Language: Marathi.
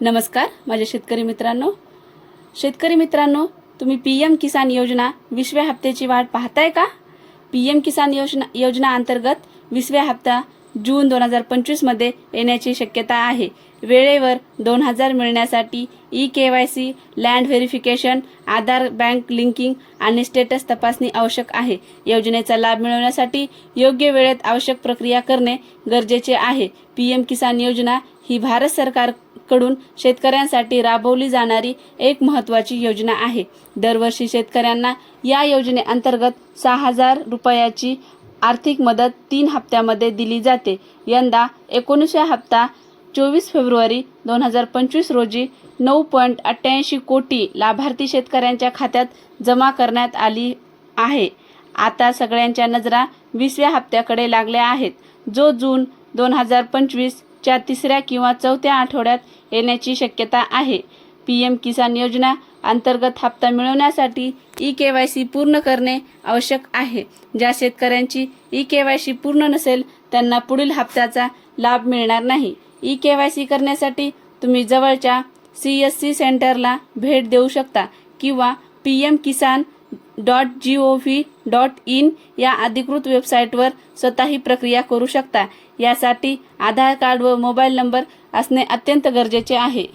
नमस्कार माझ्या शेतकरी मित्रांनो, तुम्ही पीएम किसान योजना 20व्या हप्त्याची वाट पाहताय का? पीएम किसान योजना अंतर्गत 20व्या हप्ता जून 2025 मध्ये येण्याची शक्यता आहे. वेळेवर 2000 मिळण्यासाठी ई-केवायसी, लँड व्हेरिफिकेशन, आधार बँक लिंकिंग आणि स्टेटस तपासणी आवश्यक आहे. योजनेचा लाभ मिळवण्यासाठी योग्य वेळेत आवश्यक प्रक्रिया करणे गरजेचे आहे. पीएम किसान योजना ही भारत सरकारकडून शेतकऱ्यांसाठी राबवली जाणारी एक महत्त्वाची योजना आहे. दरवर्षी शेतकऱ्यांना या योजनेअंतर्गत 6000 रुपयाची आर्थिक मदत 3 हप्त्यामध्ये दिली जाते. यंदा 19वा हप्ता 24 फेब्रुवारी 2025 रोजी 9.88 कोटी लाभार्थी शेतकऱ्यांच्या खात्यात जमा करण्यात आली आहे. आता सगळ्यांच्या नजरा 20व्या हप्त्याकडे लागल्या आहेत, जो जून 2025 च्या 3ऱ्या किंवा 4थ्या आठवड्यात येण्याची शक्यता आहे. पीएम किसान योजना अंतर्गत हप्ता मिळवण्यासाठी ई-केवायसी पूर्ण करणे आवश्यक आहे. ज्या शेतकऱ्यांची ई-केवायसी पूर्ण नसेल त्यांना पुढील हप्त्याचा लाभ मिळणार नाही. ई-केवायसी करण्यासाठी तुम्ही जवळच्या CSC सेंटरला भेट देऊ शकता किंवा pmkisan.gov.in या अधिकृत वेबसाईटवर स्वतः ही प्रक्रिया करू शकता. यासाठी आधार कार्ड व मोबाईल नंबर असणे अत्यंत गरजेचे आहे.